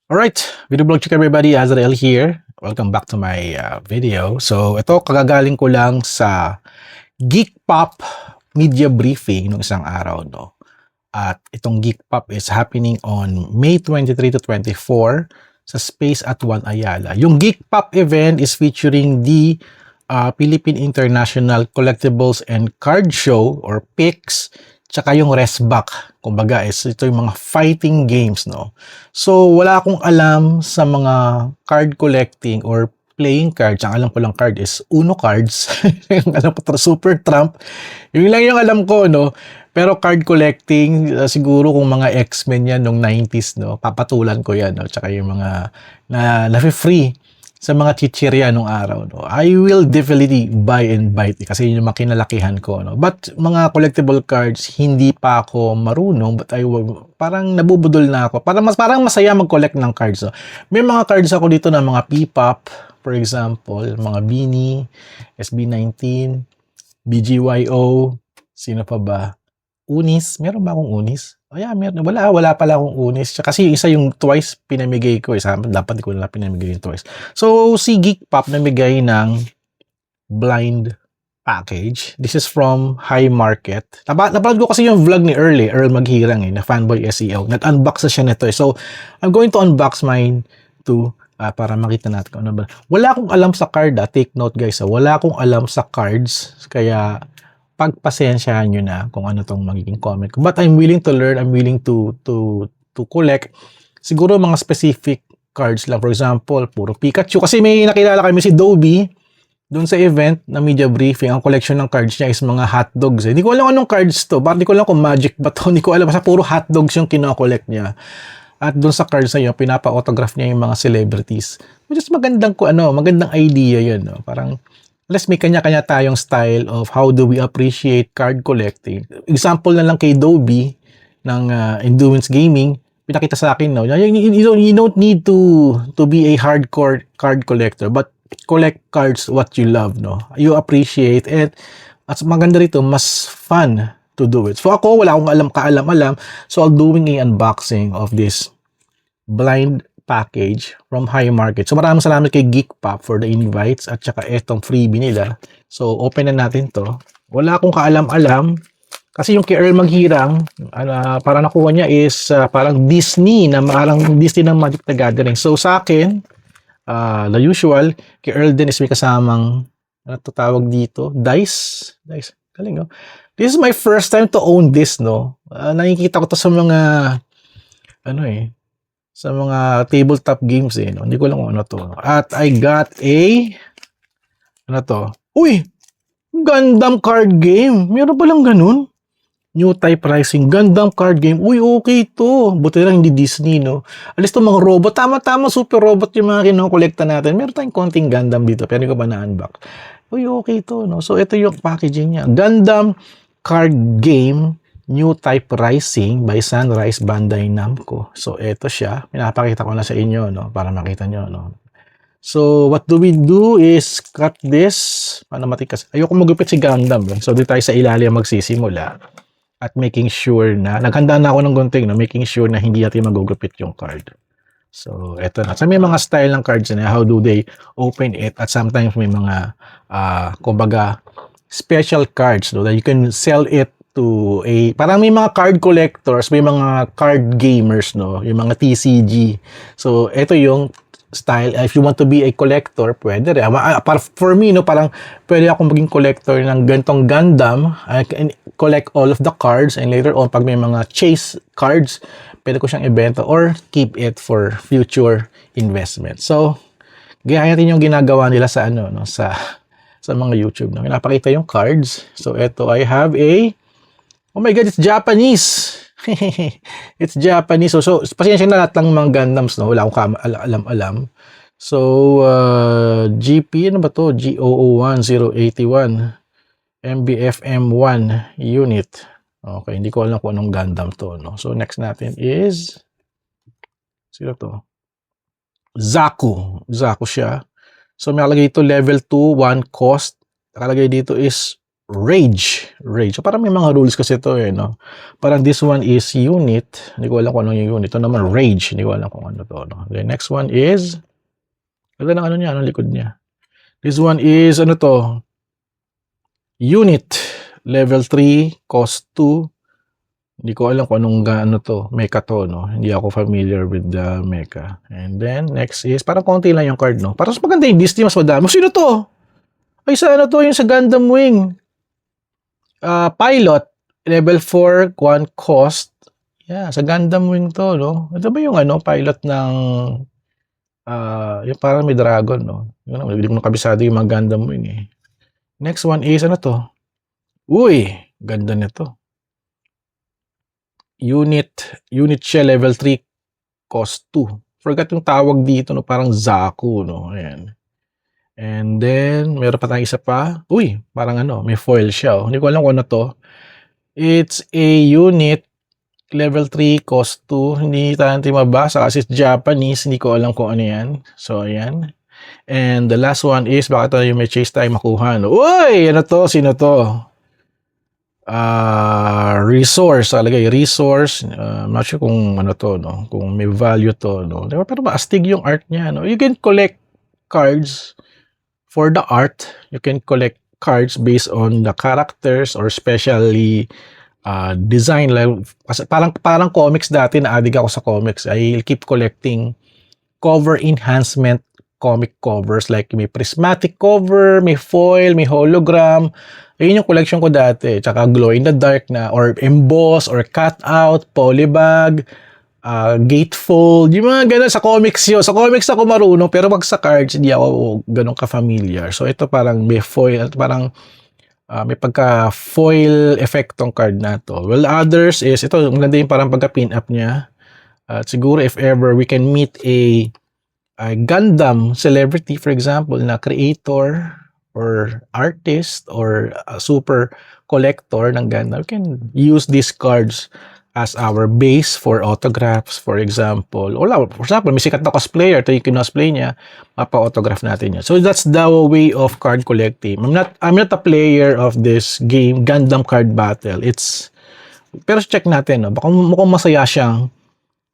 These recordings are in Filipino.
Alright, video blog check everybody, Azrael here. Welcome back to my video. So ito, kagagaling ko lang sa Geek Pop media briefing nung isang araw, no? At itong Geek Pop is happening on May 23 to 24 sa Space at One Ayala. Yung Geek Pop event is featuring the Philippine International Collectibles and Card Show or PICS, tsaka yung Resback. Kumbaga, ito yung mga fighting games, no? So, wala akong alam sa mga card collecting or playing cards. Ang alam ko lang card is Uno cards. Yung alam ko, Super Trump. Yun lang yung alam ko, no? Pero card collecting, siguro kung mga X-Men yan nung 90s, no? Papatulan ko yan, no? Tsaka yung mga na-free sa mga chichirya nung araw, no? I will definitely buy and buy it kasi yun yung makinalakihan ko, no? But mga collectible cards, hindi pa ako marunong, but parang nabubudol na ako. Parang masaya mag-collect ng cards, no? May mga cards ako dito na mga P-Pop, for example, mga Beanie, SB19, BGYO, sino pa ba? Unis, meron ba akong Unis? Oh yeah, meron. Wala pala akong Unis. Kasi isa yung Twice pinamigay ko. Dapat ko na pinamigay yung Twice. So, si Geek Pop namigay ng blind package. This is from High Market. Napanood ko kasi yung vlog ni Earl Maghirang na Fanboy SEO. Nag-unbox na siya nito. So, I'm going to unbox mine too. Para makita natin kung ano ba. Wala akong alam sa card. Take note guys. Wala akong alam sa cards. Kaya pagpasensyahan nyo na kung ano tong magiging comment ko. But I'm willing to learn, I'm willing to collect. Siguro mga specific cards lang. For example, puro Pikachu. Kasi may nakilala kami si Dobby doon sa event na media briefing. Ang collection ng cards niya is mga hotdogs. Hindi ko alam anong cards to. Hindi ko alam kung magic ba to. Hindi ko alam. Basta puro hotdogs yung kino-collect niya. At doon sa cards na yun, pinapa-autograph niya yung mga celebrities. Which is magandang idea yun. No? Parang let's may kanya-kanya tayong style of how do we appreciate card collecting. Example na lang kay Dobby ng Endurance Gaming, pinakita sa akin, no? You don't need to be a hardcore card collector, but collect cards what you love, no? You appreciate it. At maganda rito, mas fun to do it. So ako, wala akong kaalam-alam. So I'll doing a unboxing of this blind package from High Market. So maraming salamat kay Geek Pop for the invites at saka etong freebie nila. So open na natin to. Wala akong kaalam-alam kasi yung kay Earl Maghirang, parang nakuha niya is parang Disney ng Magic the Gathering. So sa akin, the usual, kay Earl din is may kasamang tawag dito, dice. Galing, no? This is my first time to own this, no? Nakikita ko to sa mga sa mga tabletop games no? Hindi ko lang kung ano to. At I got Uy! Gundam card game. Meron palang ganun. New type pricing. Gundam card game. Uy, okay to. Buti lang hindi Disney, no? Alis to mga robot. Tama-tama, super robot yung mga kinokolekta natin. Meron tayong konting Gundam dito. Pero hindi ko ba na-unbox? Uy, okay to, no? So, ito yung packaging niya. Gundam card game. New Type Rising by Sunrise Bandai Namco. So, ito siya. Pinapakita ko na sa inyo, no? Para makita nyo, no? So, what do we do is cut this. Paano matikas? Ayoko magupit si Gundam. So, dito tayo sa ilalim magsisimula. At making sure na, naghanda na ako ng gunting, no? Making sure na hindi natin magugupit yung card. So, ito na. So, may mga style ng cards na how do they open it. At sometimes may mga, kumbaga, special cards, no? That you can sell it to parang may mga card collectors, may mga card gamers, no? Yung mga TCG. So, ito yung style. If you want to be a collector, pwede rin. For me, no, parang pwede akong maging collector ng gantong Gundam. I can collect all of the cards and later on, pag may mga chase cards, pwede ko siyang ibenta or keep it for future investment. So, gaya natin yung ginagawa nila sa sa mga YouTube, no? Pinapakita yung cards. So, ito, I have oh my God, it's Japanese. It's Japanese. So pasensya na lahat ng mga Gundams, no? Wala akong alam. So, GP, ano ba to? G001-081. MBFM1 unit. Okay, hindi ko alam kung anong Gundam to, no? So, next natin is, sino to? Zaku siya. So, may nakalagay dito level 2, 1 cost. Nakalagay dito is Rage. So, parang may mga rules kasi ito eh, no? Parang this one is unit. Hindi ko alam kung ano yung unit. Ito naman rage. Hindi ko alam kung ano to. No? The next one is, ganda ng ano niya, ano likod niya. This one is, ano to? Unit. Level 3, cost 2. Hindi ko alam kung anong ano to, mecha to, no? Hindi ako familiar with the mecha. And then, next is, parang konti lang yung card, no? Parang mas maganda yung Disney, mas madami. Sino to? Ay, sa ano to, yung sa Gundam Wing. Pilot, level 4, 1 cost. Yeah, sa Gundam Wing to, no? Ito ba yung ano, pilot ng, yung parang may dragon, no? Yun, hindi ko nakabisado yung mga Gundam Wing, eh. Next one is, ano to? Uy, ganda nito. Unit siya, level 3, cost 2. Forgot yung tawag dito, no? Parang Zaku, no? Ayan. And then, meron pa tayong isa pa. Uy, parang ano, may foil siya. Oh. Hindi ko alam kung ano to. It's a unit, level 3, cost 2. Hindi tayo mabasa kasi it's Japanese. Hindi ko alam kung ano yan. So, ayan. And the last one is, baka tayo may chase tayo makuha, no? Uy, ano to? Sino to? Resource, talagay resource. I'm not sure kung ano to, no? Kung may value to, no? Pero maastig yung art niya, no? You can collect cards for the art. You can collect cards based on the characters or specially design. Parang comics dati, na adik ako sa comics. I keep collecting cover enhancement comic covers, like may prismatic cover, may foil, may hologram. Ayun yung collection ko dati. Tsaka glow in the dark na, or emboss, or cut out, polybag, gatefold, yung mga ganun sa comics yun. Sa comics ako marunong, pero pag sa cards, hindi ako ganun ka-familiar. So ito parang may foil, parang may pagka-foil effect tong card na to. Well, others is, ito, ang ganda yung parang pagka-pin up niya. Siguro if ever we can meet a Gundam celebrity, for example, na creator or artist or a super collector ng Gundam, we can use these cards as our base for autographs, for example. For example, may sikat na cosplayer, ito yung kinosplay niya, mapa-autograph natin yan. So that's the way of card collecting. I'm not a player of this game, Gundam Card Battle. Pero check natin, no? Baka mukhang masaya siyang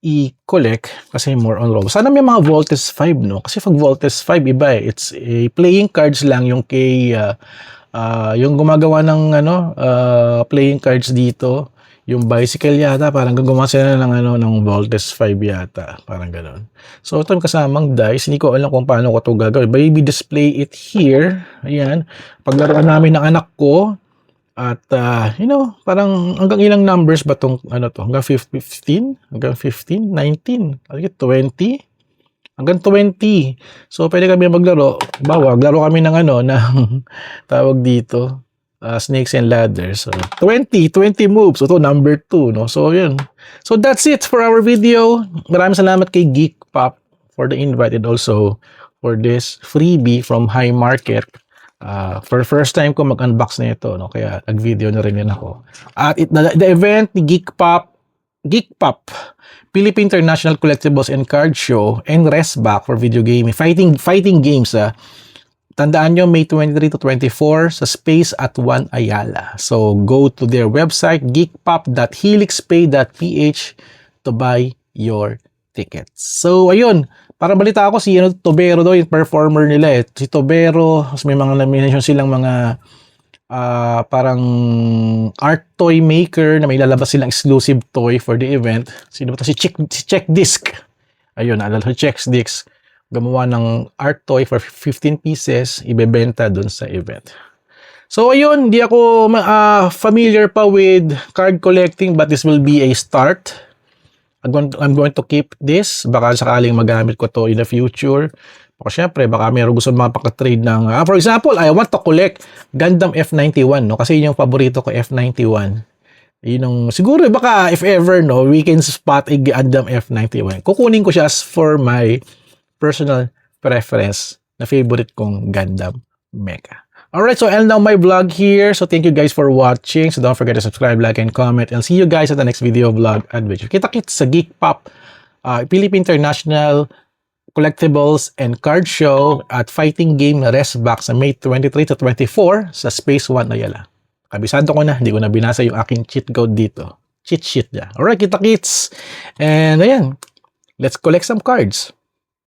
i-collect kasi more on roll. Sana may mga Voltes 5, no? Kasi pag Voltes 5, iba eh. It's playing cards lang yung kay yung gumagawa ng playing cards dito. Yung bicycle yata, parang gumawa sila ng Voltes 5 yata. Parang gano'n. So, ito yung kasamang dice. Hindi ko alam kung paano ko ito gagawin. Maybe display it here. Ayan. Paglaruan namin ng anak ko. At, parang hanggang ilang numbers ba itong, hanggang 15? Hanggang 15? 19? 20? Hanggang 20. So, pwede kami maglaro. Maglaro kami ng tawag dito, Snakes and Ladders. So, 20 moves. So, ito, number 2, no? So, yun. So, that's it for our video. Maraming salamat kay Geek Pop for the invite and also for this freebie from High Market. For first time ko mag-unbox na ito, no? Kaya nag-video na rin ako. At the event ni Geek Pop, Philippine International Collectibles and Card Show, and Resback for video gaming, fighting games. Tandaan nyo, May 23 to 24 sa Space at 1 Ayala. So, go to their website, geekpop.helixpay.ph to buy your tickets. So, ayun. Para balita ako si Tobero daw, yung performer nila eh. Si Tobero, may mga nomination silang mga parang art toy maker na may lalabas silang exclusive toy for the event. Sino ba ito? Si Check Disc. Ayun, naalala si Check Disc. Gumawa ng art toy for 15 pieces, ibebenta dun sa event. So ayun, hindi ako familiar pa with card collecting, but this will be a start. I'm going to keep this. Baka sakaling magamit ko to in the future. Baka syempre, baka mayroon gusto mapaka-trade ng... for example, I want to collect Gundam F91, no? Kasi yun yung paborito ko, F91. Yun yung... Siguro, baka if ever, no, we can spot a Gundam F91. Kukunin ko siya for my personal preference na favorite kong Gundam mecha. Alright, so I'll now my vlog here. So thank you guys for watching. So don't forget to subscribe, like, and comment. And see you guys at the next video vlog adventure. Kita-kits sa Geek Pop, Philippine International Collectibles and Card Show at Fighting Game Resback sa May 23 to 24 sa Space 1 Ayala. Kabisado ko na, hindi ko na binasa yung aking cheat code dito. Cheat sheet niya. Alright, kita kits. And ayan, let's collect some cards.